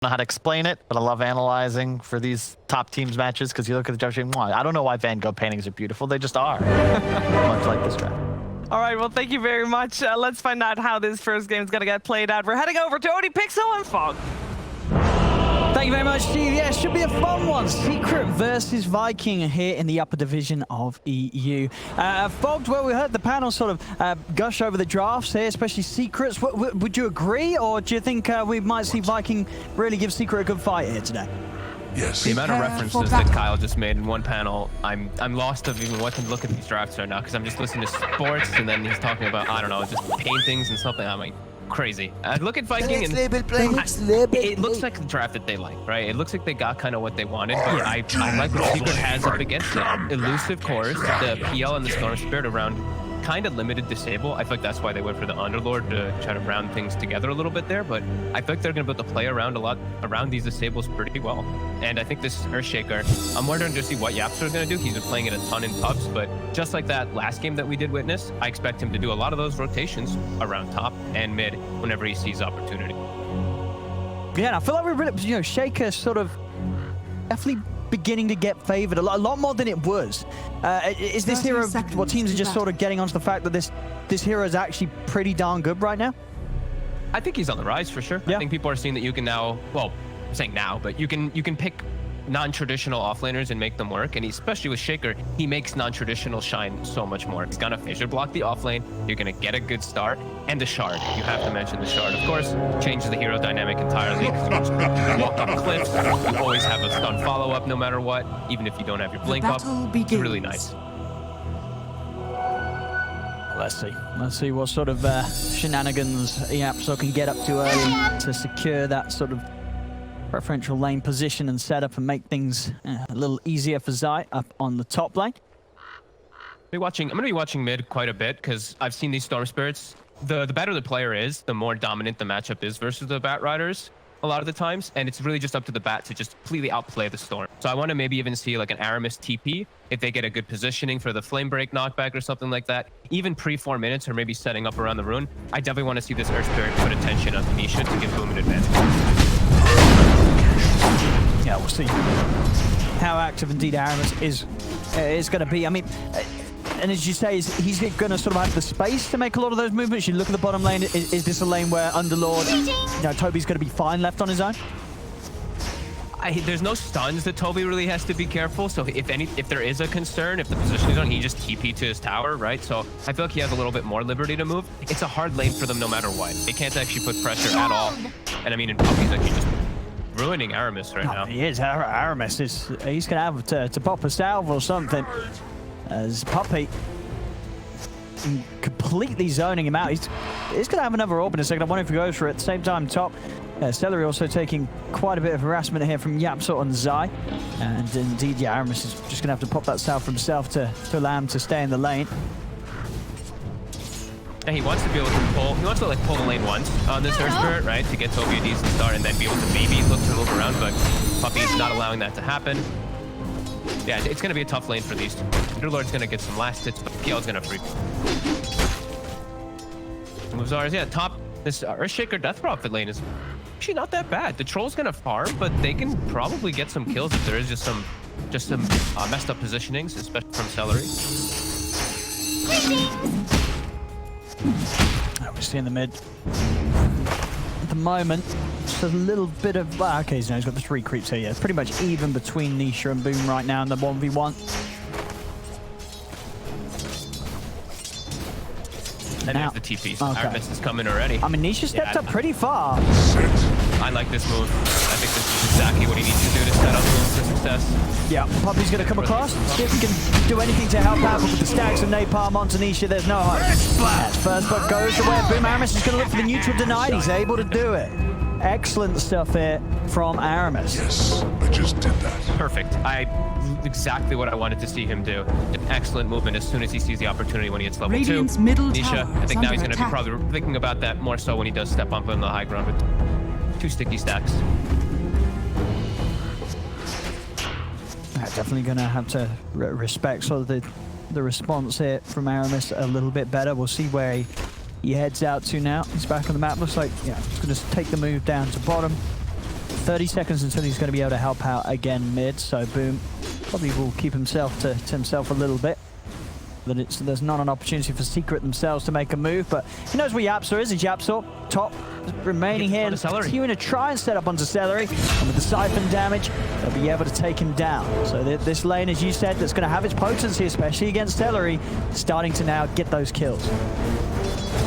know how to explain it, but I love analyzing for these top teams matches because you look at the draft and I don't know why Van Gogh paintings are beautiful. They just are. Much like this draft. All right, well, thank you very much. Let's find out how this first game is going to get played out. We're heading over to Odie Pixel and Fog. Thank you very much, Steve. Yeah, should be a fun one. Secret versus Viking here in the upper division of EU. Fogged, well, we heard the panel sort of gush over the drafts here, especially Secrets. Would you agree, or do you think we might see Viking really give Secret a good fight here today? Yes. The amount of references that Kyle just made in one panel, I'm lost of even what to look at these drafts right now because I'm just listening to sports and then he's talking about, I don't know, just paintings and something. I'm like, crazy. I look at Viking and it looks like the draft that they like, right? It looks like they got kind of what they wanted, but I like what Secret has up against it. Elusive cores, the PL and the Storm Spirit around kind of limited disable. I feel like that's why they went for the Underlord to try to round things together a little bit there, but I feel like they're going to be able to play around a lot around these disables pretty well. And I think this Earthshaker, I'm wondering to see what Yapster is going to do. He's been playing it a ton in pubs, but just like that last game that we did witness, I expect him to do a lot of those rotations around top and mid whenever he sees opportunity. Yeah, and I feel like we're really, Shaker sort of definitely beginning to get favored a lot more than it was. Is this hero what teams are just sort of getting onto the fact that this hero is actually pretty darn good right now? I think he's on the rise for sure. Yeah. I think people are seeing that you can now, well, I'm saying now, but you can pick non-traditional offlaners and make them work, and especially with Shaker, he makes non-traditional shine so much more. He's gonna fissure block the offlane, you're gonna get a good start, and the shard. You have to mention the shard. Of course, changes the hero dynamic entirely, because you just walk up cliffs, you always have a stun follow-up no matter what, even if you don't have your blink up. It's really nice. Let's see what sort of shenanigans Yapso can get up to early to secure that sort of preferential lane position and setup and make things a little easier for Zai up on the top lane. I'm gonna be watching mid quite a bit because I've seen these Storm Spirits. The better the player is, the more dominant the matchup is versus the Bat Riders a lot of the times, and it's really just up to the Bat to just completely outplay the Storm. So I want to maybe even see like an Aramis TP if they get a good positioning for the Flame Break knockback or something like that. Even pre 4 minutes or maybe setting up around the rune, I definitely want to see this Earth Spirit put attention on Nisha to give Boom an advantage. Yeah, we'll see how active indeed Aramis is going to be. I mean, and as you say, he's going to sort of have the space to make a lot of those movements. You look at the bottom lane. Is this a lane where Underlord, Toby's going to be fine left on his own? There's no stuns that Toby really has to be careful. So if there is a concern, if the position is on, he just TP to his tower, right? So I feel like he has a little bit more liberty to move. It's a hard lane for them no matter what. They can't actually put pressure at all. And I mean, Puppey's actually just ruining Aramis right now. He is. Aramis he's going to have to pop a salve or something. As Puppey completely zoning him out. He's going to have another orb in a second. I wonder if he goes for it. At the same time, top. Celery also taking quite a bit of harassment here from Yapsot and Zai. And indeed, yeah, Aramis is just going to have to pop that salve for himself to allow him to stay in the lane. And he wants to be able to pull, pull the lane once on this Earth Spirit, right? To get Toby a decent start and then be able to maybe look to move around, but Puppey's not allowing that to happen. Yeah, it's going to be a tough lane for these two. Underlord's going to get some last hits, but PL's going to free. Moves ours, yeah, top. This Earthshaker Death Prophet lane is actually not that bad. The Troll's going to farm, but they can probably get some kills if there is just some messed up positionings, especially from Celery. We're seeing the mid. At the moment, just a little bit of... okay, he's got the 3 creeps here. Yeah, it's pretty much even between Nisha and Boom right now in the 1v1. And there's the TP, so Aramis is coming already. I mean, Nisha stepped up pretty far. I like this move. I think this is exactly what he needs to do to set up for success. Yeah, Puppey's going to come across. See if he can do anything to help out, but with the stacks of napalm onto Nisha, there's no hope. That's first blood goes away. Boom, Aramis is going to look for the neutral denied. He's able to do it. Excellent stuff here from Aramis. Yes, I just did that. Perfect. Exactly what I wanted to see him do. Excellent movement as soon as he sees the opportunity when he hits level 2. Nisha, I think now he's going to be probably thinking about that more so when he does step up on the high ground with 2 sticky stacks. Definitely going to have to respect sort of the response here from Aramis a little bit better. We'll see where he heads out to now. He's back on the map. Looks like, yeah, he's going to take the move down to bottom. 30 seconds until he's going to be able to help out again mid, so Boom probably will keep himself to himself a little bit. There's not an opportunity for Secret themselves to make a move, but he knows where Yapsa is. Yapsa, top, remaining here, and continuing to try and set up onto Celery, and with the Siphon damage, they'll be able to take him down. So this lane, as you said, that's going to have its potency, especially against Celery, starting to now get those kills.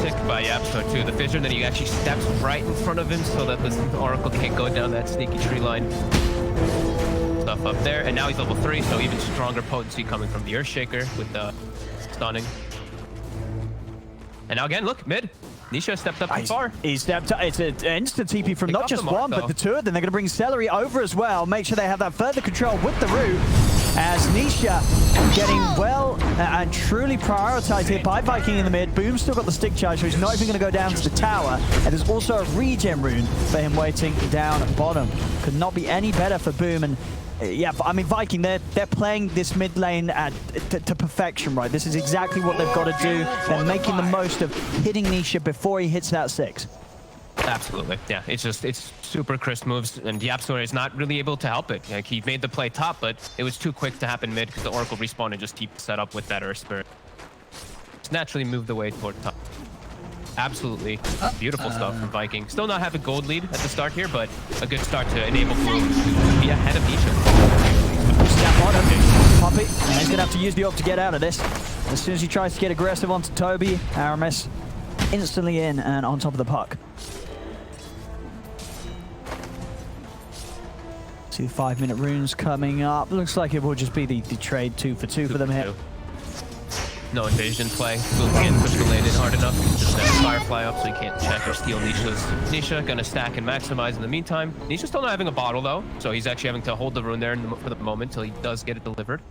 Sick by Yapsa too. The Fissure, then he actually steps right in front of him so that the Oracle can't go down that sneaky tree line. Stuff up there, and now he's level 3, so even stronger potency coming from the Earthshaker with the stunning. And now again, look, mid. Nisha stepped up too far. He stepped up. It's an instant TP from not just mark, one, though. but the two of them. They're going to bring Celery over as well. Make sure they have that further control with the root. As Nisha getting well and truly prioritized here by Viking in the mid. Boom's still got the stick charge, so he's not even going to go down to the tower. And there's also a regen rune for him waiting down at bottom. Could not be any better for Boom. And yeah, I mean, Viking, they're playing this mid lane to perfection, right? This is exactly what they've got to do. They're making the most of hitting Nisha before he hits that 6. Absolutely, yeah. It's super crisp moves, and Yapsa is not really able to help it. Like, he made the play top, but it was too quick to happen mid because the Oracle respawned and just keep set up with that Earth Spirit. Just naturally moved away toward top. Absolutely beautiful stuff from Viking. Still not have a gold lead at the start here, but a good start to enable Boom to be ahead of Nisha. Snap on him, Puppey, and he's going to have to use the ult to get out of this. As soon as he tries to get aggressive onto Toby, Aramis instantly in and on top of the puck. See the 5-minute runes coming up. Looks like it will just be the trade 2 for 2 for them here. No invasion play. Boom can't push the lane in hard enough. Just have Firefly up so he can't check or steal Nisha's. Nisha gonna stack and maximize in the meantime. Nisha's still not having a bottle though, so he's actually having to hold the rune there for the moment till he does get it delivered.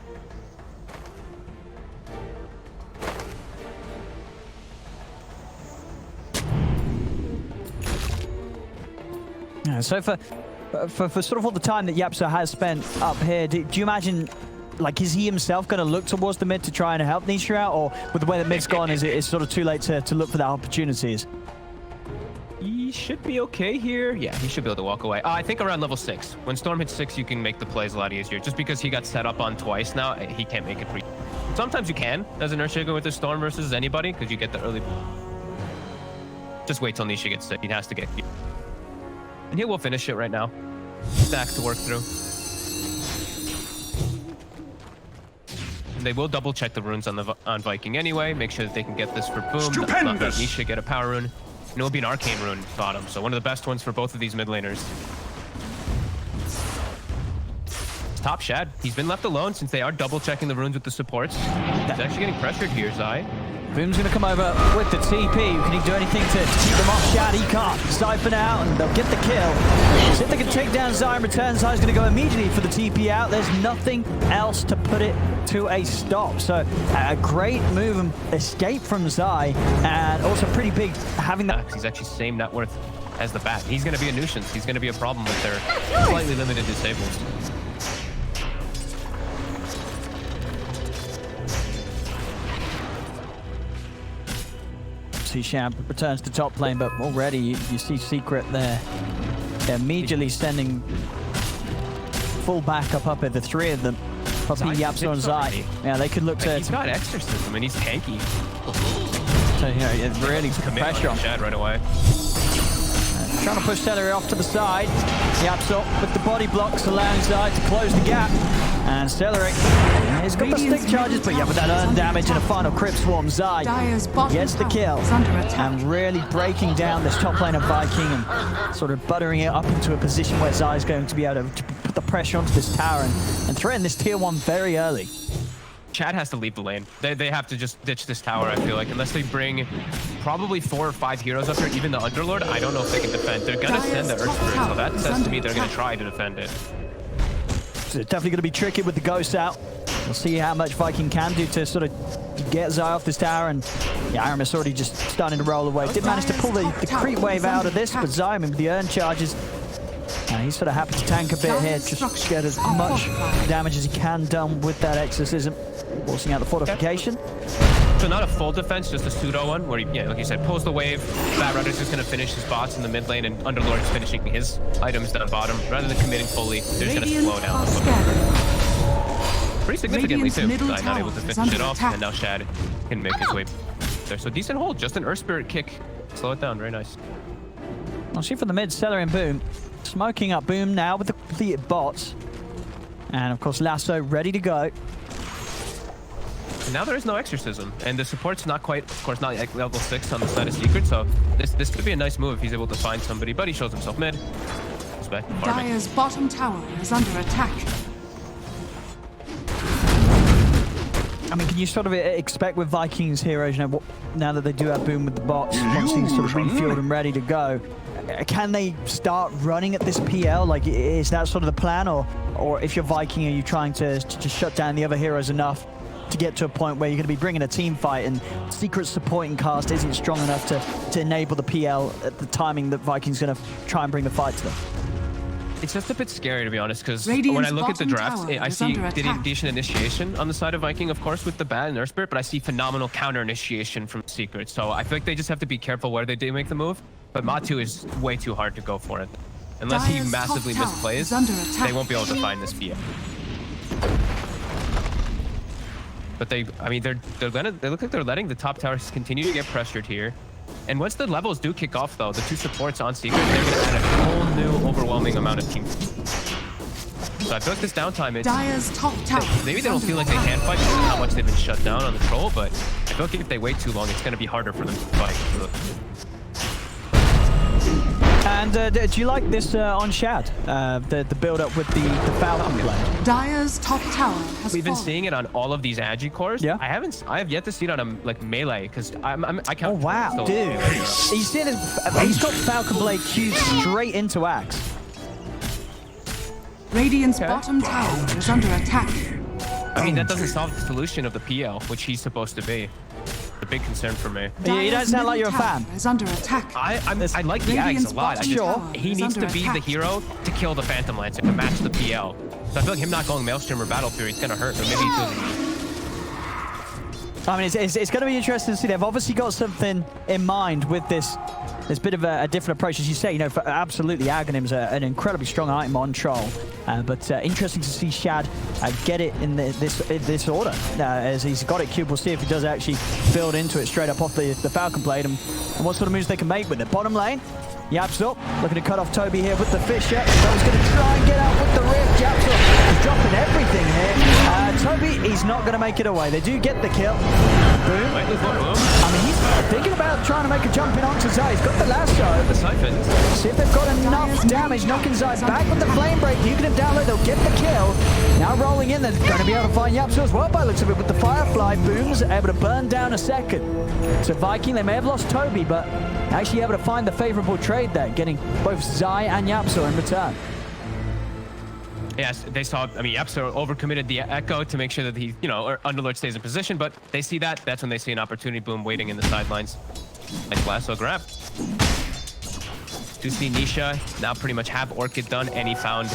Yeah, so for sort of all the time that Yapsa has spent up here, do you imagine, like, is he himself going to look towards the mid to try and help Nisha out, or with the way that mid's gone, is it sort of too late to look for that opportunities? He should be okay here. Yeah, he should be able to walk away. I think around level 6. When Storm hits 6, you can make the plays a lot easier. Just because he got set up on twice now, he can't make it free. Sometimes you can, as an Earthshaker with the Storm versus anybody, because you get the early... Just wait till Nisha gets sick. He has to get... And he will finish it right now. Stack to work through. And they will double check the runes on Viking anyway. Make sure that they can get this for Boom. Not let Nisha get a power rune. And it will be an arcane rune bottom. So one of the best ones for both of these mid laners. Top Shad. He's been left alone since they are double checking the runes with the supports. He's actually getting pressured here, Zai. Boom's going to come over with the TP. Can he do anything to keep them off Shad? He can't. Siphon out, and they'll get the kill. See if they can take down Zai in return. Zai's going to go immediately for the TP out. There's nothing else to put it to a stop. So a great move and escape from Zai, and also pretty big having that. He's actually same net worth as the bat. He's going to be a nuisance. He's going to be a problem with their slightly limited disables. Sham returns to top lane, but already you see Secret there. They're immediately sending full backup up at the 3 of them. Puppey, Yapsa, and Zai. Yeah, they could look to... He's got Exorcism, and he's tanky. So, you know, it really put pressure on Shad right away. Trying to push Celery off to the side. Yapsa with the body blocks, allowing Zai to close the gap. And Celery, he's got the stick charges, but yeah, with that earned damage and a final Crypt Swarm, Zai gets the kill. And really breaking down this top lane of Viking and sort of buttering it up into a position where Zai's going to be able to put the pressure onto this tower and threaten this tier 1 very early. Chad has to leave the lane. They have to just ditch this tower, I feel like. Unless they bring probably 4 or 5 heroes up here, even the Underlord, I don't know if they can defend. They're going to send the Earth Spirit, so that says to me they're going to try to defend it. So it's definitely going to be tricky with the Ghost out. We'll see how much Viking can do to sort of get Zai off this tower. And yeah, Aramis already just starting to roll away. Did manage to pull the creep wave out of this, but Zai, with the earn charges, he's sort of happy to tank a bit here, just get as much damage as he can done with that Exorcism, forcing out the fortification. So not a full defense, just a pseudo one where he, yeah, like you said, pulls the wave. Bat Runner's just gonna finish his bots in the mid lane, and Underlord's finishing his items down bottom. Rather than committing fully, they're just gonna slow down a little bit. Pretty significantly too. Zai not able to finish it off, and now Shad can make his way there. So decent hold, just an Earth Spirit kick. Slow it down, very nice. I'll see from the mid, Stellar and Boom. Smoking up Boom now with the completed bots. And of course, Lasso ready to go. And now there is no Exorcism, and the support's not quite, of course, not like level 6 on the side of Secret, so this could be a nice move if he's able to find somebody, but he shows himself mid. Dire's bottom tower is under attack. I mean, can you sort of expect with Vikings heroes, you know, now that they do have Boom with the bots, once he's sort of refueled and ready to go, can they start running at this PL? Like, is that sort of the plan, or if you're Viking, are you trying to just shut down the other heroes enough to get to a point where you're going to be bringing a team fight and Secret's supporting cast isn't strong enough to enable the PL at the timing that Viking's going to try and bring the fight to them? It's just a bit scary, to be honest, because when I look at the drafts, I see decent initiation on the side of Viking, of course, with the Bat and Earth Spirit, but I see phenomenal counter initiation from Secret. So I feel like they just have to be careful where they do make the move. But Matu is way too hard to go for it. Unless he massively misplays, they won't be able to find this PL. But they look like they're letting the top towers continue to get pressured here. And once the levels do kick off, though, the two supports on Secret, they're going to add a whole new overwhelming amount of teams. So I feel like this downtime, Dire's top tower maybe they don't feel like they can fight because of how much they've been shut down on the troll, but I feel like if they wait too long, it's going to be harder for them to fight. And do you like this on Shad? The build-up with the Falcon blade? Dire's top tower has We've been fallen. seeing it on all of these Agi cores. Yeah. I have yet to see it on a like melee because I count. Oh wow, dude! He's seen he's got Falcon blade queued straight into Axe. Radiant's bottom tower is under attack. I mean, that doesn't solve the solution of the PL, which he's supposed to be. A big concern for me. Yeah, you don't sound like you're a fan. Is under attack. I like the Ags a lot. He needs to be the hero to kill the Phantom Lancer to match the PL. So I feel like him not going Maelstrom or Battle Fury is gonna hurt, but maybe he doesn't. I mean, it's going to be interesting to see. They've obviously got something in mind with this bit of a different approach. As you say, you know, absolutely Aghanim's an incredibly strong item on Troll. But interesting to see Shad get it in this order. As he's got it cubed, we'll see if he does actually build into it straight up off the Falcon blade and what sort of moves they can make with it. Bottom lane, Yapsop looking to cut off Toby here with the Fisher. Toby's going to try and get out with the Rift. Yapsop is dropping everything here. Toby, he's not going to make it away. They do get the kill. Boom. I mean, he's thinking about trying to make a jump in onto Zai. He's got the lasso. The siphons. See if they've got enough damage. Knocking Zai back with the flame break. You can have download. They'll get the kill. Now rolling in. They're going to be able to find Yapsop as well by the looks of it with the Firefly. Boom's able to burn down a second. So Viking, they may have lost Toby, but actually able to find the favorable trade there, getting both Zai and Yapsop in return. Yes, they saw, I mean, Yapsor overcommitted the Echo to make sure that he, you know, Underlord stays in position, but they see that. That's when they see an opportunity. Boom, waiting in the sidelines. Nice lasso grab. Do see Nisha now pretty much have Orchid done, and he found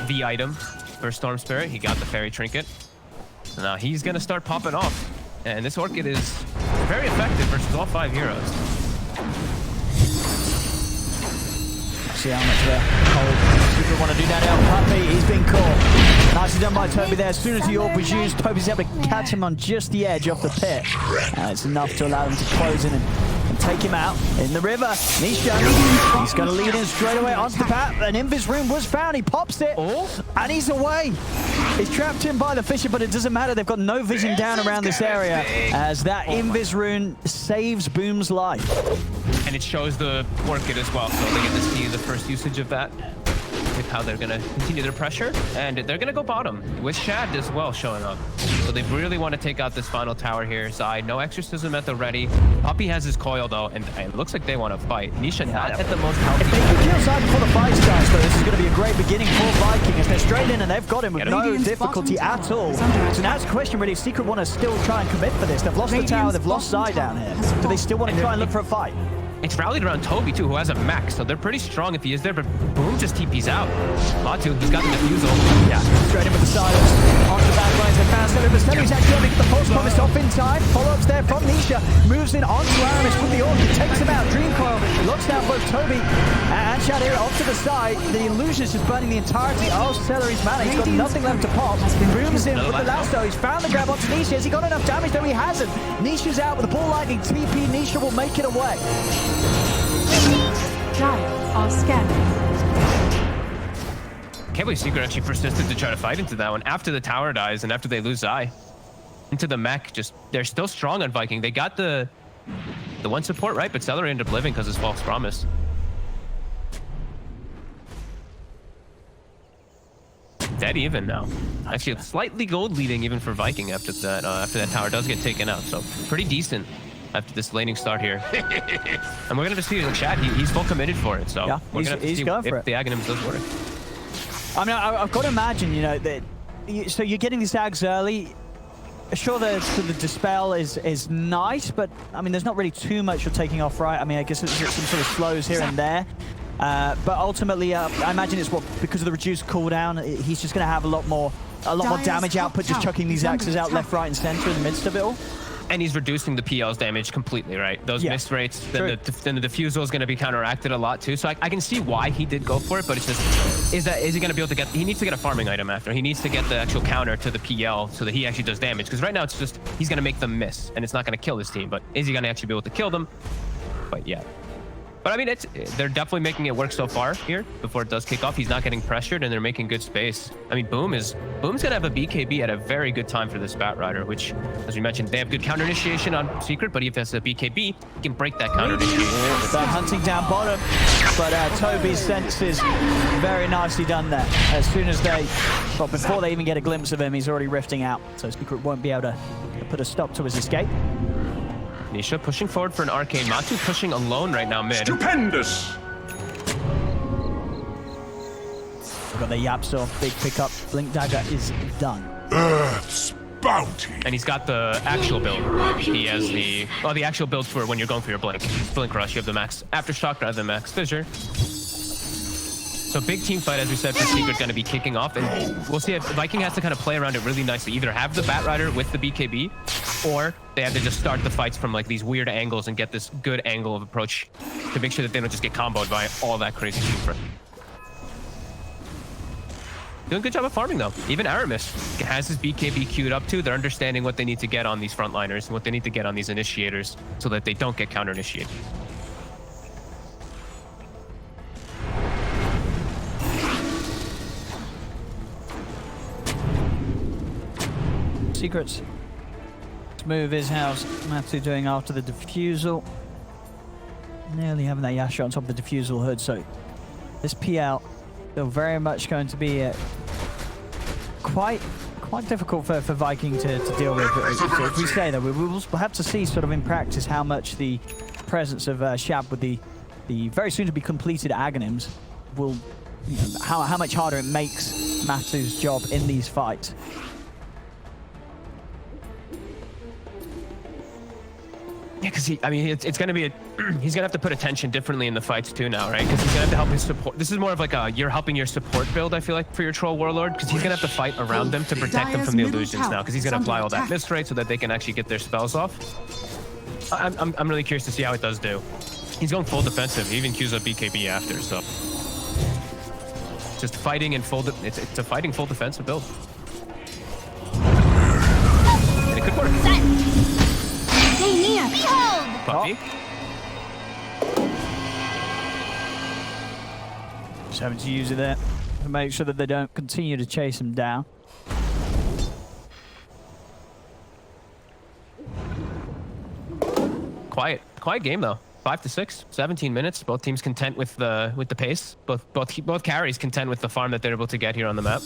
the item for Storm Spirit. He got the Fairy Trinket. So now he's going to start popping off. And this Orchid is very effective versus all 5 heroes. See how much there. Super want to do that out. Puppey, he's been caught. Nicely done by Toby there. As soon as the orb was used, Toby's able to catch him on just the edge of the pit. It's enough to allow him to close in and take him out in the river. Nisha, he's going to lead in straight away onto the path. An Invis rune was found. He pops it, and he's away. He's trapped in by the Fisher, but it doesn't matter. They've got no vision down around this area as that Invis rune saves Boom's life. And it shows the Orchid as well, so they get to see the first usage of that, with how they're going to continue their pressure, and they're going to go bottom, with Shad as well showing up. So they really want to take out this final tower here. Zai, no Exorcism at the ready. Puppey has his coil though, and it looks like they want to fight. Nisha not at the most healthy. If they can kill Zai before the fight starts, though, this is going to be a great beginning for Viking as they're straight in and they've got him with no difficulty at all. So now it's a question really if Secret want to still try and commit for this. They've lost the tower, they've lost Zai down here. Do they still want to try and look for a fight? it's rallied around Toby too, who has a max, so they're pretty strong if he is there, but Boom just TP's out. Latu, he's got the defusal. Yeah, straight in with the silence. Onto the back lines, they found Celebrus. He's actually able to get the pulse promised off in time. Follow-ups there from Nisha. Moves in onto Aramis with the orb. Takes him out. Dream Coil locks down both Toby and Shadir off to the side. The illusion is just burning the entirety of Celery's mana. He's got nothing left to pop. Booms in with the last though. He's found the grab onto Nisha. Has he got enough damage? No, he hasn't. Nisha's out with the ball lightning. TP Nisha will make it away. Dire are scanning. Can't believe Secret actually persisted to try to fight into that one after the tower dies and after they lose Zai. Into the mech, just they're still strong on Viking. They got the one support right, but Celery ended up living because his false promise. Dead even now. Actually, slightly gold leading even for Viking after that tower does get taken out. So pretty decent after this laning start here. And we're gonna just see in the chat, he's full committed for it. So yeah, we're gonna have to see if the Aghanims does work. I mean, I've got to imagine, you know, that so you're getting these Ags early. Sure, the dispel is nice, but I mean, there's not really too much you're taking off, right? I mean, I guess it's some sort of slows here and there. But ultimately, I imagine it's because of the reduced cooldown, he's just going to have a lot more damage output, just chucking these axes out left, right, and center in the midst of it all. And he's reducing the PL's damage completely, right? Those miss rates, then the defusal is going to be counteracted a lot too. So I can see why he did go for it, but it's just, is he going to be able to get, he needs to get a farming item after. He needs to get the actual counter to the PL so that he actually does damage. Because right now it's just, he's going to make them miss and it's not going to kill his team. But is he going to actually be able to kill them? But yeah. But I mean, they're definitely making it work so far here before it does kick off. He's not getting pressured and they're making good space. I mean, Boom's gonna have a BKB at a very good time for this Batrider, which, as we mentioned, they have good counter initiation on Secret, but if there's a BKB, he can break that counter initiation. They're hunting down bottom, but Toby's senses very nicely done there. As soon as before they even get a glimpse of him, he's already rifting out, so Secret won't be able to put a stop to his escape. Nisha pushing forward for an arcane. Matu pushing alone right now mid. Stupendous! We've got the Yapso, big pickup. Blink Dagger is done. Earth's bounty. And he's got the actual build. He has the actual build for when you're going for your blink. Blink rush, you have the max Aftershock rather than max Fissure. So big team fight, as we said, for Secret going to be kicking off. And we'll see if Viking has to kind of play around it really nicely. Either have the Batrider with the BKB, or they have to just start the fights from like these weird angles and get this good angle of approach to make sure that they don't just get comboed by all that crazy super. Doing a good job of farming though. Even Aramis has his BKB queued up too. They're understanding what they need to get on these frontliners and what they need to get on these initiators so that they don't get counter initiated. Secrets. Move is how's Matsu doing after the defusal. Nearly having that Yasha on top of the defusal hood, so this PL still very much going to be quite difficult for Viking to deal with. If we say that, we'll have to see sort of in practice how much the presence of Shab with the very soon to be completed Aghanims will, you know, how much harder it makes Matsu's job in these fights. Yeah, because it's going to be he's going to have to put attention differently in the fights too now, right? Because he's going to have to help his support. This is more of like you're helping your support build, I feel like, for your Troll Warlord, because he's going to have to fight around them to protect them from the illusions now, because he's going to apply all that miss rate so that they can actually get their spells off. I'm really curious to see how it does do. He's going full defensive. He even queues up BKB after, so just fighting and it's a fighting full defensive build. And it could work. Stay near. Behold! Puppey. Just having to use it there to make sure that they don't continue to chase him down. Quiet game though. 5 to 6, 17 minutes. Both teams content with the pace. Both carries content with the farm that they're able to get here on the map.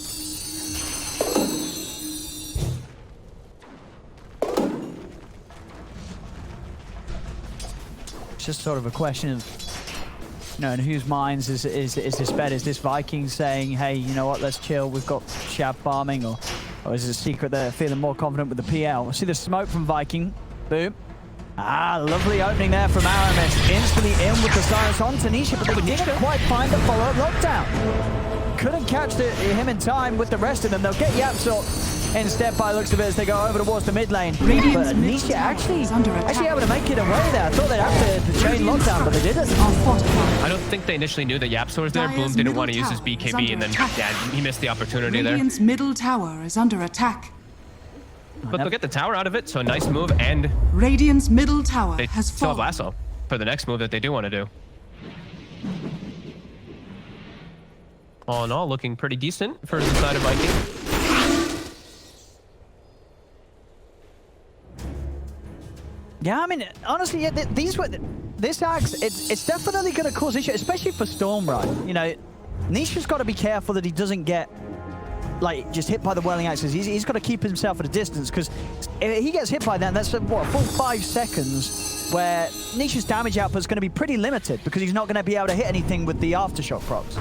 It's just sort of a question of, you know, in whose minds is this bet? Is this Viking saying, hey, you know what, let's chill, we've got Shab farming, or is it a Secret they're feeling more confident with the PL? I see the smoke from Viking. Boom. Lovely opening there from Aramis. Instantly in with the silence on Tanisha, but they didn't quite find the follow-up lockdown. Couldn't catch him in time with the rest of them. They'll get Yapsor instead by the looks of it as they go over towards the mid lane. But Nisha actually able to make it away there. I thought they'd have the chain lockdown, but they didn't. I don't think they initially knew that Yapsor was there. Boom didn't want to use his BKB, and then he missed the opportunity there. Radiant's middle tower is under attack. But they'll get the tower out of it, so a nice move, and Radiant's middle tower they has still have fallen. Lasso for the next move that they do want to do. All in all, looking pretty decent for the side of Viking. Yeah, I mean, honestly, this Axe, it's definitely going to cause issue, especially for Storm, right? You know, Nisha's got to be careful that he doesn't get, like, just hit by the Whirling Axes. He's got to keep himself at a distance, because if he gets hit by that, that's, what, a full 5 seconds where Nisha's damage output is going to be pretty limited, because he's not going to be able to hit anything with the Aftershock procs.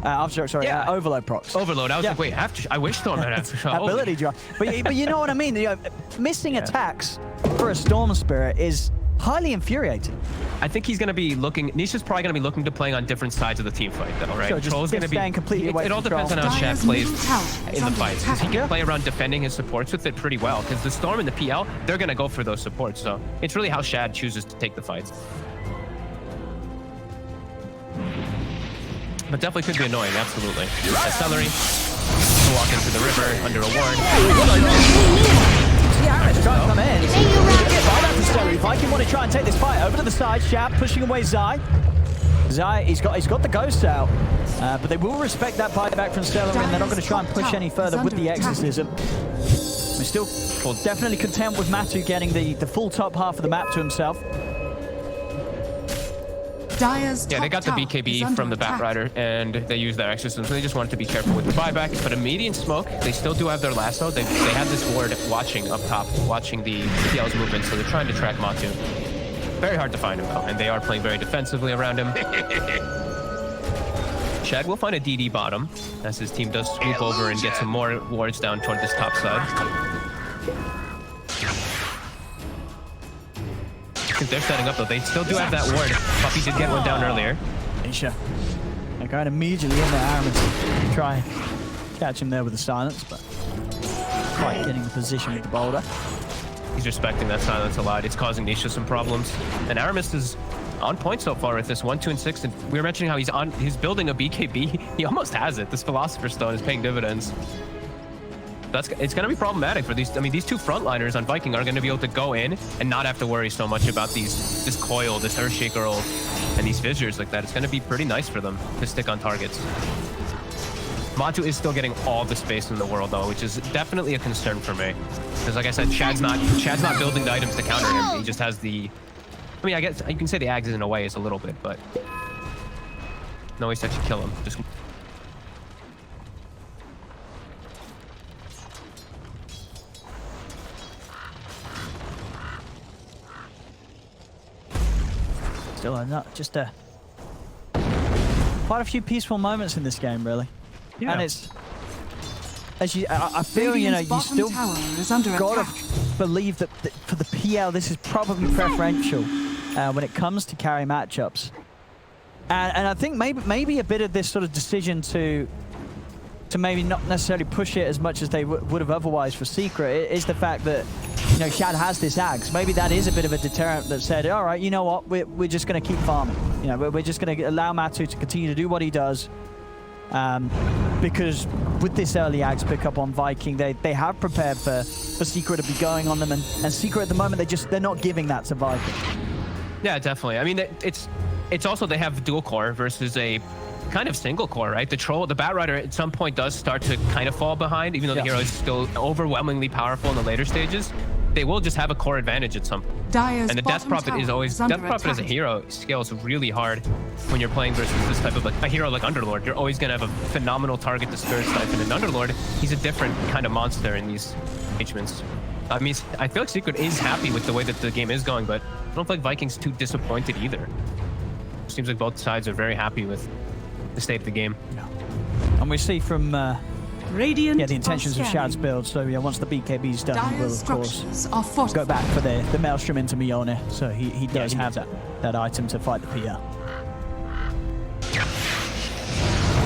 Aftershock, sorry, Overload procs. Overload. I was like, wait, I wish Storm had Aftershock. Ability drop. But you know what I mean? You know, missing attacks for a Storm Spirit is highly infuriating. I think he's going to be looking... Nisha's probably going to be looking to play on different sides of the team fight, though, right? Sure, just going to be staying completely away It all from depends on Troll. how Shad Dire's plays middle tower is in the under fights, because he attack. can play around defending his supports with it pretty well, because the Storm and the PL, they're going to go for those supports, so it's really how Shad chooses to take the fights. But definitely could be annoying, absolutely. Celery, walk into the river under a ward. Yeah, Aramis trying to come in. Get by that for Celery. Viking want to try and take this fight over to the side. Shad pushing away Zai. Zai, he's got the ghosts out, but they will respect that buyback from Celery, and they're not going to try and push any further with the exorcism. We're still definitely content with Matu getting the full top half of the map to himself. Dire's Yeah, they got the top tower is BKB under from the attack. Batrider, and they used their exorcism, so they just wanted to be careful with the buyback. But immediate smoke, they still do have their lasso. They had this ward watching up top, watching the PL's movement, so they're trying to track Matu. Very hard to find him, though, and they are playing very defensively around him. Shad will find a DD bottom, as his team does swoop over and get some more wards down toward this top side. They're setting up, though. They still do have that ward. Puppey did get one down earlier. Nisha. They're going immediately in there, Aramis. Try and catch him there with the silence, but quite getting the position with the boulder. He's respecting that silence a lot. It's causing Nisha some problems. And Aramis is on point so far with this 1, 2, and 6. And we were mentioning how he's building a BKB. He almost has it. This Philosopher's Stone is paying dividends. It's going to be problematic for these. I mean, these two frontliners on Viking are going to be able to go in and not have to worry so much about this coil, this Earthshaker ult, and these fissures like that. It's going to be pretty nice for them to stick on targets. Matu is still getting all the space in the world, though, which is definitely a concern for me. Because, like I said, Shad's not building the items to counter him. He just has the... I mean, I guess you can say the Ags in a way is a little bit, but... No way to kill him. Just... Still not just quite a few peaceful moments in this game, really. Yeah. And it's as I feel Radiant's you still tower is under gotta attack. believe that for the PL this is probably preferential when it comes to carry matchups. And I think maybe a bit of this sort of decision to maybe not necessarily push it as much as they would have otherwise for Secret is the fact that, you know, Shad has this Axe. Maybe that is a bit of a deterrent that said, all right, you know what, we're just going to keep farming. You know, we're just going to allow Matu to continue to do what he does. Because with this early Axe pickup on Viking, they have prepared for Secret to be going on them, and Secret at the moment, they're not giving that to Viking. Yeah, definitely. I mean, it's also they have dual core versus a kind of single core, right? The Batrider at some point does start to kind of fall behind, even though the hero is still overwhelmingly powerful in the later stages. They will just have a core advantage at some point. Dire's And the Death bottom Prophet is tower always... under Death Prophet as a attack. hero scales really hard when you're playing versus this type of, like, a hero like Underlord. You're always going to have a phenomenal target to Spirit Siphon. And Underlord, he's a different kind of monster in these engagements. I mean, I feel like Secret is happy with the way that the game is going, but I don't feel like Viking's too disappointed either. Seems like both sides are very happy with the state of the game. And we see from Radiant Yeah, the intentions of Shad's build. So yeah, once the BKB's done, he will Dire's of course structures are go fortified. back for the Maelstrom into Mione. So he does he have needs that item to fight the PL.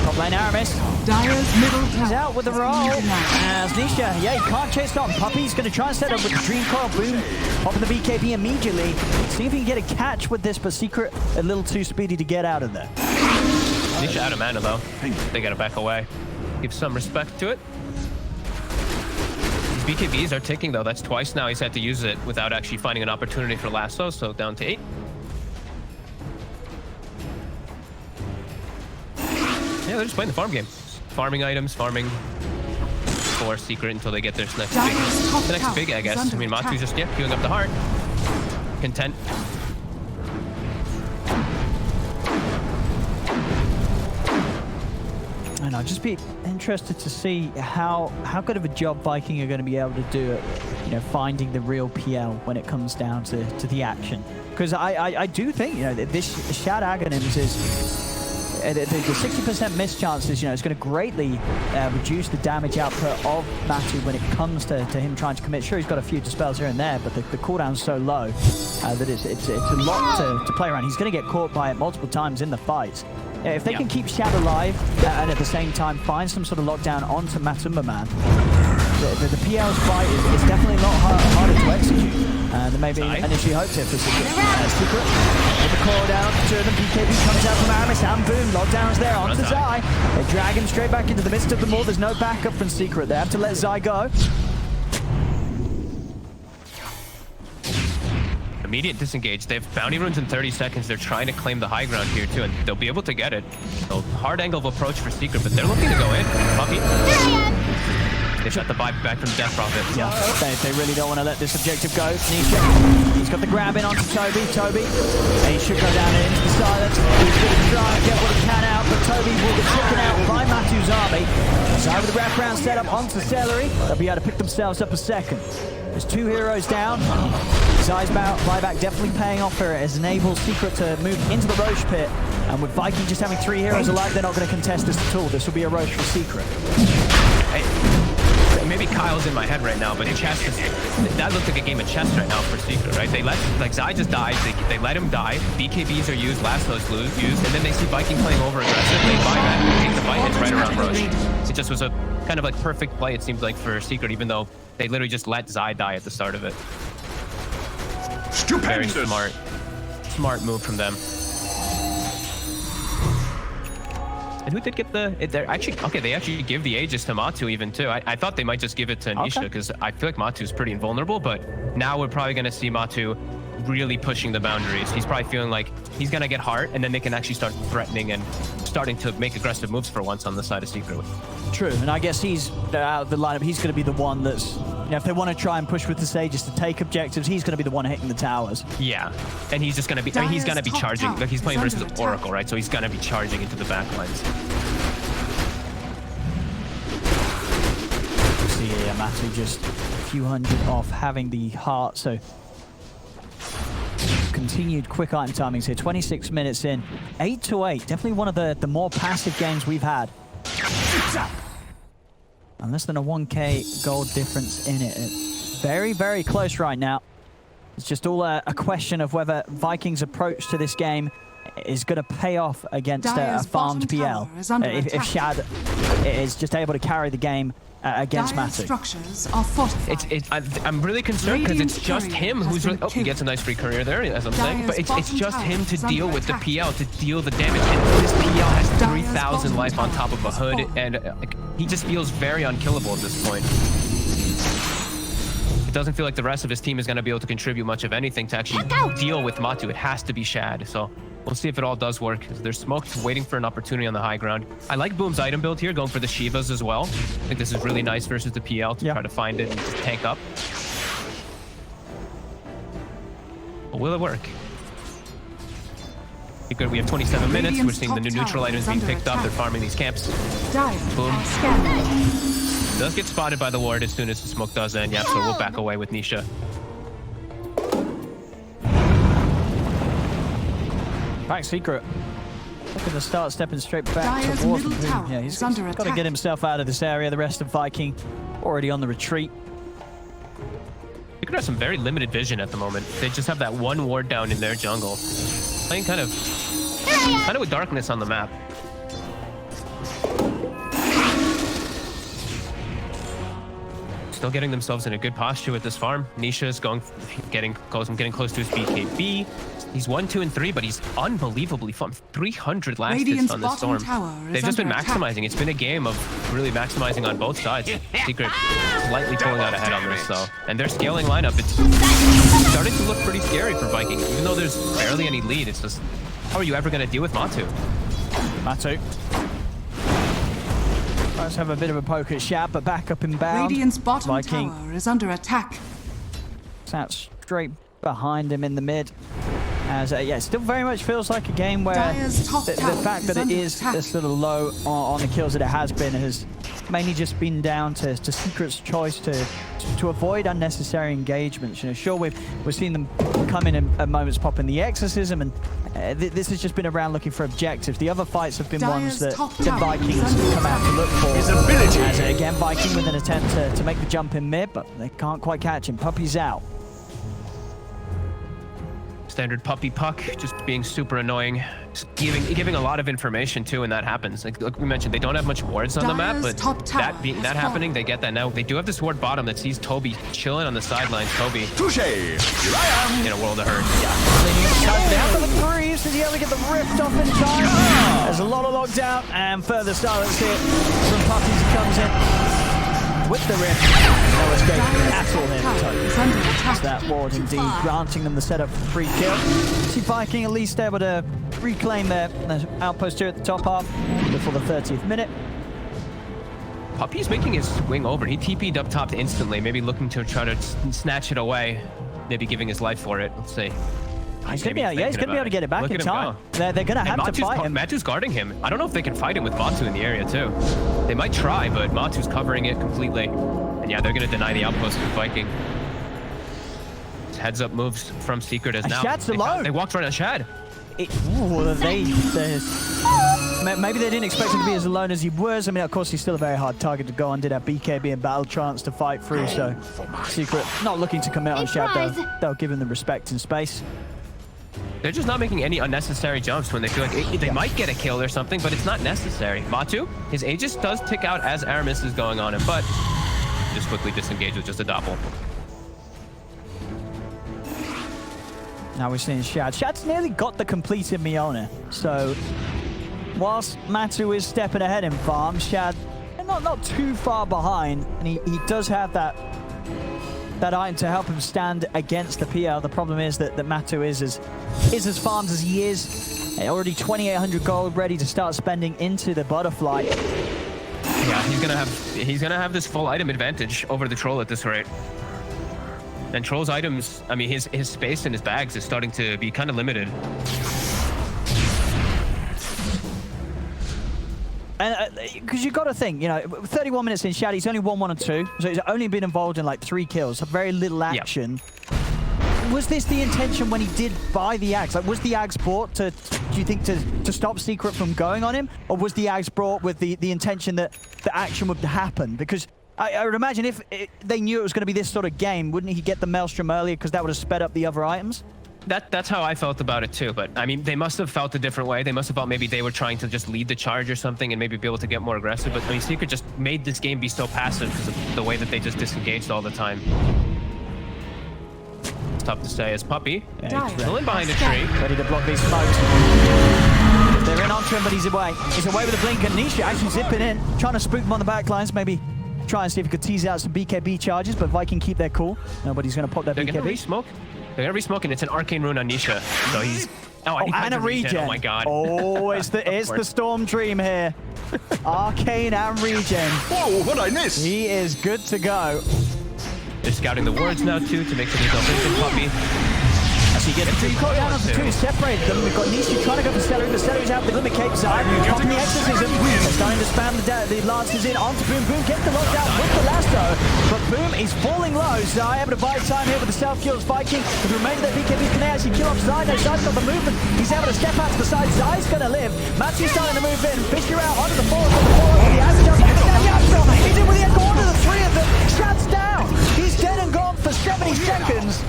Top lane Aramis. Dire's middle He's tower out with the has roll. been denied. As Nisha, yeah, he can't chase down. Puppey's going to try and set up with the Dream Coil. Boom. Popping the BKB immediately. See if he can get a catch with this, but Secret a little too speedy to get out of there. Nisha out of mana though. They gotta back away. Give some respect to it. These BKBs are ticking though. That's twice now he's had to use it without actually finding an opportunity for lasso, so down to 8. Yeah, they're just playing the farm game. Farming items, farming for Secret until they get their next Dire's top big, tower I guess. is I mean, under Matu's attack. just, queuing up the heart. Content. And I'll just be interested to see how good of a job Viking are going to be able to do at, you know, finding the real PL when it comes down to the action. Because I do think, you know, that this Shad Aghanims is the 60% miss chances, you know, it's going to greatly reduce the damage output of Matu when it comes to him trying to commit. Sure, he's got a few dispels here and there, but the cooldown's so low that it's a lot to play around. He's going to get caught by it multiple times in the fights. If they can keep Shad alive and at the same time find some sort of lockdown onto Matumba Man, the PL's fight is definitely a lot harder to execute than maybe initially hoped here for Secret. Secret with the call down to the BKB comes out from Aramis and boom, lockdown's there onto Zai. They drag him straight back into the midst of the maul. There's no backup from Secret. They have to let Zai go. Immediate disengage. They have bounty runes in 30 seconds. They're trying to claim the high ground here too, and they'll be able to get it. So hard angle of approach for Secret, but they're looking to go in. Puppey. They shot the vibe back from Death Prophet. Yeah, they really don't want to let this objective go. Nisha, he's got the grab in onto Toby. And he should go down and into the silence. He's going to try and get what he can out, but Toby will get taken out by Matu's army. So with the wraparound set up onto Celery, they'll be able to pick themselves up a second. There's 2 heroes down. Zai's buyback definitely paying off here. It has enabled Secret to move into the Roche pit. And with Viking just having 3 heroes alive, they're not going to contest this at all. This will be a Roche for Secret. Maybe Kyle's in my head right now, but chess that looked like a game of chess right now for Secret, right? They let, like, Zai just died. They let him die. BKBs are used, lassos used, and then they see Viking playing over aggressive. They buy back and take the fight. It's right around Roche. It just was a kind of like perfect play, it seems like, for Secret, even though they literally just let Zai die at the start of it. Very smart move from them. And who did get they're actually, okay, they actually give the Aegis to Matu even too. I thought they might just give it to Nisha because I feel like Matu's pretty invulnerable, but now we're probably going to see Matu really pushing the boundaries. He's probably feeling like he's going to get heart, and then they can actually start threatening and starting to make aggressive moves for once on the side of Secret. True, and I guess he's out of the lineup. He's going to be the one that's, you know, if they want to try and push with the Sages to take objectives, he's going to be the one hitting the towers. Yeah, and he's just going to be, I mean, he's going to be charging. Like, he's playing versus Oracle, right? So he's going to be charging into the back lines. See, yeah, Matu just a few hundred off having the heart, so continued quick item timings here. 26 minutes in, 8-8. Definitely one of the more passive games we've had. And less than a 1k gold difference in it. It's very, very close right now. It's just all a question of whether Vikings' approach to this game is going to pay off against a farmed PL. If Shad is just able to carry the game against Matu. Structures are fortified. I'm really concerned because it's just him who's really, he gets a nice free career there, as I'm saying, but it's just him to deal with the PL, to deal the damage, and this PL has 3,000 life on top of a hood, and he just feels very unkillable at this point. It doesn't feel like the rest of his team is going to be able to contribute much of anything to actually deal with Matu. It has to be Shad, so we'll see if it all does work. There's smoke waiting for an opportunity on the high ground. I like Boom's item build here, going for the Shivas as well. I think this is really nice versus the PL to try to find it and just tank up. But will it work? Good. We have 27 minutes. We're seeing the new neutral items being picked up. They're farming these camps. Boom. Does get spotted by the ward as soon as the smoke does end. Yeah, so we'll back away with Nisha. Back Secret. Gonna start stepping straight back Dire's towards the middle boom. tower Yeah, he's is under got to attack. get himself out of this area. The rest of Viking already on the retreat. You could have some very limited vision at the moment. They just have that one ward down in their jungle. Playing kind of with darkness on the map. Still getting themselves in a good posture with this farm. Nisha is getting close to his BKB. He's 1, 2, and 3, but he's unbelievably fun. 300 last hits Radiant's on this bottom storm. tower is They've just been under attack. maximizing. It's been a game of really maximizing on both sides. Secret slightly pulling out ahead on this though. And their scaling lineup, it's starting to look pretty scary for Viking. Even though there's barely any lead, it's just, how are you ever going to deal with Matu? Matu. Let's have a bit of a poke at Shab, but back up inbound. Radiant's bottom Viking tower is under attack. sat straight behind him in the mid. As yeah, it still very much feels like a game where Dire's top the tower fact that is it under is attack. this little low on the kills that it has been has mainly just been down to Secret's choice to avoid unnecessary engagements. You know, sure we've seen them come in at moments popping the exorcism, and this has just been around looking for objectives. The other fights have been ones Dire's that top the tower Vikings is under come out to look for. His ability. As again, Viking with an attempt to make the jump in mid, but they can't quite catch him. Puppey's out. Standard Puppey puck, just being super annoying. Just giving a lot of information too when that happens. Like we mentioned, they don't have much wards on the map, Dire's but top tower that has happening, fallen. they get that now. They do have this ward bottom that sees Toby chilling on the sidelines. Toby Touche! Here I am! in a world of hurt. Down to the threes. Does he ever get the rift off in time? There's a lot of lockdown and further silence here from Puppey as he comes in with the rift. No escape at all here. Tower is So under it's attack. that ward indeed, granting them the setup for free kill. See Viking at least able to reclaim their outpost here at the top half before the 30th minute. Puppey's making his swing over. He TP'd up top instantly, maybe looking to try to snatch it away, maybe giving his life for it. Let's see. He's going to be able to get it back Look in at him time. go. They're going to have to fight him. Matu's guarding him. I don't know if they can fight him with Matu in the area too. They might try, but Matu's covering it completely. And yeah, they're going to deny the outpost with Viking. Heads up moves from Secret as now. Shad's alone. They walked right on Shad. Maybe they didn't expect him to be as alone as he was. I mean, of course, he's still a very hard target to go on. Did have BKB and Battle Trance to fight through, so Secret not looking to commit on Shad, though. They'll give him the respect and space. They're just not making any unnecessary jumps when they feel like they might get a kill or something, but it's not necessary. Matu, his Aegis does tick out as Aramis is going on him, but just quickly disengage with just a doppel. Now we're seeing Shad. Shad's nearly got the completed Miona, so whilst Matu is stepping ahead in farm, Shad not too far behind, and he does have that item to help him stand against the PL. The problem is that Matu is as farmed as he is. Already 2,800 gold ready to start spending into the butterfly. Yeah, he's gonna have this full item advantage over the troll at this rate. And troll's items, I mean, his space in his bags is starting to be kind of limited. And because you got to think, you know, 31 minutes in, Shad, he's only won 1 or 2, so he's only been involved in like 3 kills, so very little action. Yep. Was this the intention when he did buy the Axe? Like, was the Axe bought do you think, to stop Secret from going on him? Or was the Axe brought with the intention that the action would happen? Because I would imagine if they knew it was going to be this sort of game, wouldn't he get the Maelstrom earlier because that would have sped up the other items? That's how I felt about it too, but I mean, they must have felt a different way. They must have felt maybe they were trying to just lead the charge or something and maybe be able to get more aggressive, but I mean, Secret just made this game be so passive because of the way that they just disengaged all the time. It's tough to say as Puppey, still in behind a tree. Ready to block these smokes. They're in onto him, but he's away. He's away with a blink, and Nisha actually zipping in, trying to spook him on the back lines, maybe try and see if he could tease out some BKB charges, but Viking keep their cool. Nobody's going to pop that They're BKB. going to re-smoke. They're going to re-smoke, and it's an arcane rune on Nisha. So he's... Oh, and a regen. Oh my god. Oh, it's the Storm Dream here. Arcane and regen. Whoa, what'd I miss? He is good to go. They're scouting the wards now too to make sure they don't miss Puppey. he gets You caught down onto two, separated them. We've got Nisha trying to go for Celery, but Celery's out with the limit cape side. Popping the exorcism. They're starting to spam the lances in onto Boom. Boom gets the lockdown with the lasso, but Boom is falling low. Zai able to buy time here with the self-kills. Viking with the remainder of the BKB can actually kill off Zai. No, Zai's got the movement. He's able to step out to the side. Zai's going to live. Matsu's starting to move in. Fisher out onto the forward with the forward with the Azure. He's in with the echo onto the three of them. Shad's down. He's dead and gone for 70 seconds.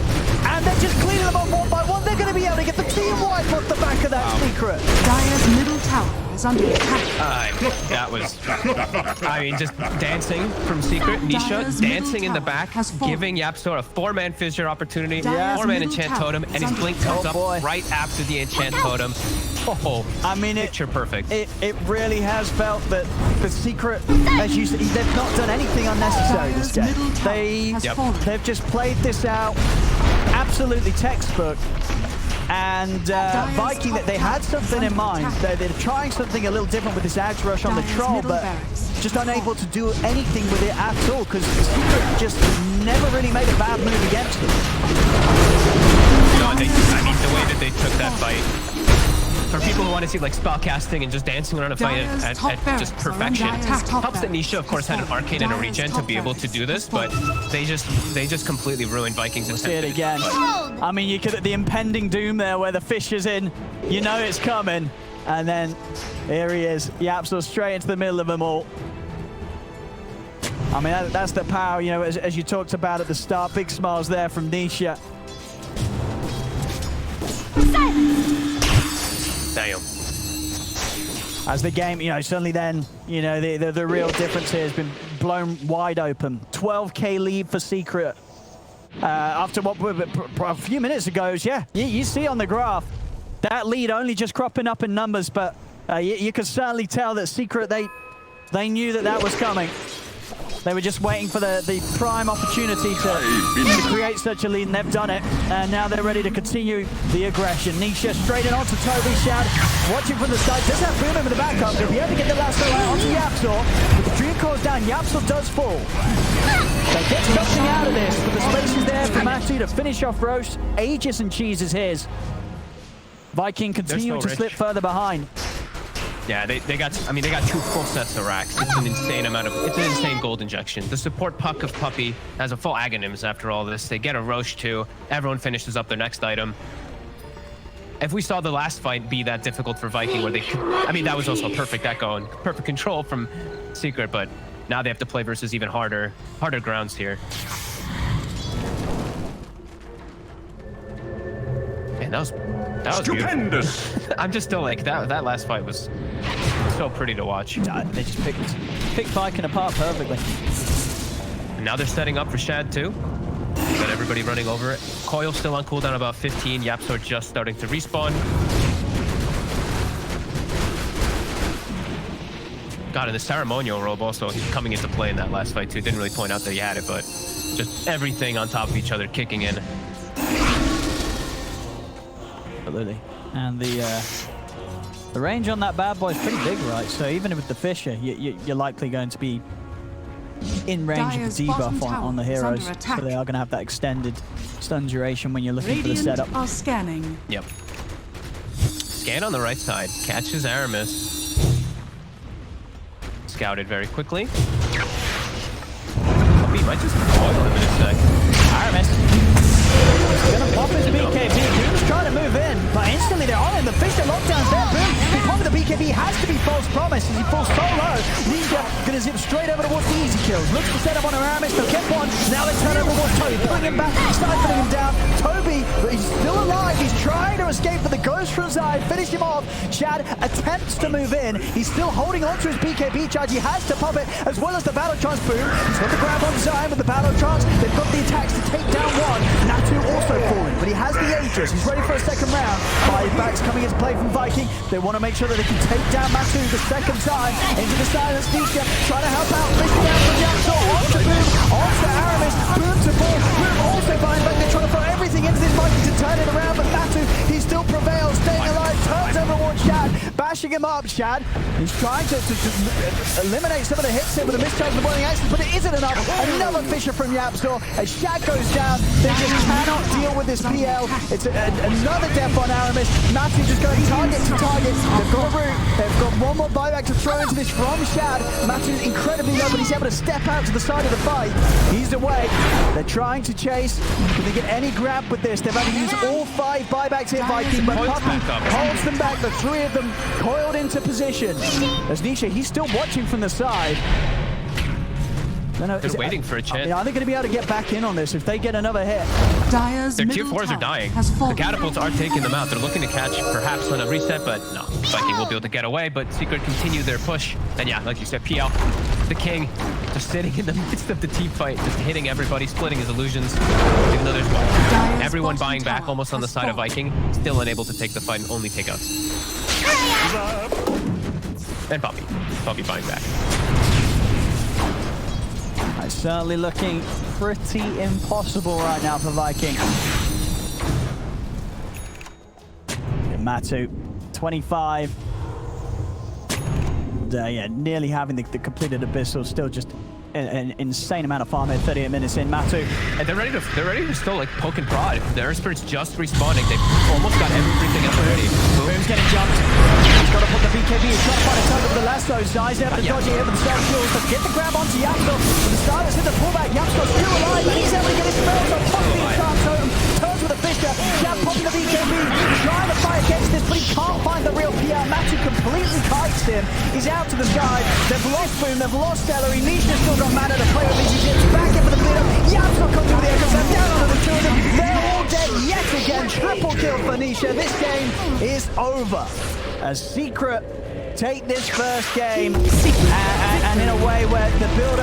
And they're just cleaning them up one by one. They're going to be able to get the team wipe off the back of that secret. Dire's middle tower is under attack. That was, I mean, just dancing from Secret. Nisha Dire's dancing in the middle back, tower has fallen. giving Yapstor a 4-man fissure opportunity. Dire's 4-man middle enchant tower totem, and is his under blink attack. comes Oh, up boy. right after the enchant totem. Oh, I mean, picture perfect. It really has felt that the Secret, as you said, they've not done anything unnecessary this Dire's game. middle tower has fallen. They've just played this out absolutely textbook. And Viking, that they had something in mind. They're trying something a little different with this Axe Rush on the Dire's Troll, middle but barracks just unable to do anything with it at all, because the Secret just never really made a bad move against them. No, I mean, the way that they took that fight. For people who want to see like spell casting and just dancing around a fight at just perfection, helps that Nisha, of course, had an arcane and a regen to be able to do this, but they just completely ruined Vikings. See it again. I mean, you could at the impending doom there where the fish is in. You know it's coming, and then here he is. Yapstor straight into the middle of them all. I mean, that's the power, you know, as you talked about at the start. Big smiles there from Nisha. Damn. As the game, you know, suddenly then, you know, the real difference here has been blown wide open. 12K lead for Secret. After what a few minutes ago, yeah, you see on the graph, that lead only just cropping up in numbers, but you can certainly tell that Secret, they knew that was coming. They were just waiting for the prime opportunity to create such a lead, and they've done it. And now they're ready to continue the aggression. Nisha straight in onto Toby. Shad watching from the side. Does have Boom in the backup. He'll be able to get the lasso out onto Yapstor. With the Dream Core's down, Yapstor does fall. They get something out of this, but the space is there for Matsu to finish off Roast. Aegis and Cheese is his. Viking continuing to slip further behind. Yeah, they got 2 full sets of racks. It's an insane gold injection. The support puck of Puppey has a full Aghanim's after all this. They get a Roche too. Everyone finishes up their next item. If we saw the last fight be that difficult for Viking, where they could, I mean, that was also a perfect echo and perfect control from Secret, but now they have to play versus even harder grounds here. Man, that was Stupendous! beautiful. I'm just still like, that last fight was so pretty to watch. They just picked Viking apart perfectly. And now they're setting up for Shad too. Got everybody running over it. Coil still on cooldown about 15. Yapstor just starting to respawn. God, and the ceremonial robe also coming into play in that last fight too. Didn't really point out that he had it, but just everything on top of each other kicking in. Absolutely. And the range on that bad boy is pretty big, right? So even with the Fisher, you're likely going to be in range Dire's of the debuff bottom on the tower is heroes. under attack. So they are going to have that extended stun duration when you're looking Radiant for the setup. are scanning. Yep. Scan on the right side. Catches Aramis. Scouted very quickly. Puppey might just coil him in a sec. Aramis gonna pop his BKB. Boom's trying to move in, but instantly they're on him. The Fisher lockdown's there. Boom, he's popping the BKB. Has to be false promise as he falls so low. Ninja gonna zip straight over towards the easy kills. Looks to set up on Aramis. They'll get one. Now they turn over towards Toby, pulling him back, stifling him down. Toby, he's still alive. He's trying to escape, but the ghost from Zai finish him off. Shad attempts to move in. He's still holding on to his BKB charge. He has to pop it, as well as the battle trance. Boom, he's got the grab on Zai with the battle trance. They've got the attacks to take down one. Natu also falling, but he has the Aegis. He's ready for a second round. 5 backs coming into play from Viking. They want to make sure that they can take down Matu the second time. Into the silence, Nisha trying to help out. Fishing out from Yapstor. Onto Boom, onto Aramis. Boom to fall. Boom also buying back. They're trying to throw everything into this Viking to turn it around, but Matu, he still prevails, staying alive. Turns over towards Shad. Back bashing him up, Shad. He's trying to eliminate some of the hits here with the mischarge of the boiling axes, but it isn't enough. Another Fisher from Yapstor. As Shad goes down, they just cannot deal with this PL. It's another death on Aramis. Matthew just going target to target. They've got a route. They've got one more buyback to throw into this from Shad. Matthew's incredibly low, but he's able to step out to the side of the fight. He's away. They're trying to chase. Can they get any grab with this? They've had to use all 5 buybacks here, Viking, but Puppey holds them back. The 3 of them coiled into position. As Nisha, he's still watching from the side. They're waiting for a chance. Are they going to be able to get back in on this if they get another hit? Dire's Their tier middle 4s are tower dying. has The fallen. catapults are taking them out. They're looking to catch perhaps on a reset, but no. Viking will be able to get away, but Secret continue their push. And yeah, like you said, PL, the king, just sitting in the midst of the team fight, just hitting everybody, splitting his illusions. Even though there's everyone buying back almost on the side of Viking, still unable to take the fight and only take outs. And Puppey buying back. It's certainly looking pretty impossible right now for Viking. Matu, 25. Yeah, nearly having the completed Abyssal, still just an insane amount of farm here, 38 minutes in. Matu. And they're ready to still like poke and prod. The Earth Spirit's just respawning. They've almost got everything up already. Boom's getting jumped. He's got to put the BKB. He's trying to find a tug of the lasso. Zai's able to dodge it with the spell skills, but get the grab onto Yapstor. The Stylus in the pullback. Yapstor's still alive, but he's able to get his spells on top of the Charm Totem. Turns with a Fisher. Jab popping the BKB. Trying to fight against this, but he can't find the real PR. Matu completely kites him. He's out to the side. They've lost Boom. They've lost Celery. Nisha's still got mana to play with these Egypts. Back in for the bleed up. Yapstor comes with the echo. So down onto the 2 of them. They're all dead yet again. Triple kill for Nisha. This game is over. As Secret take this first game and in a way where the build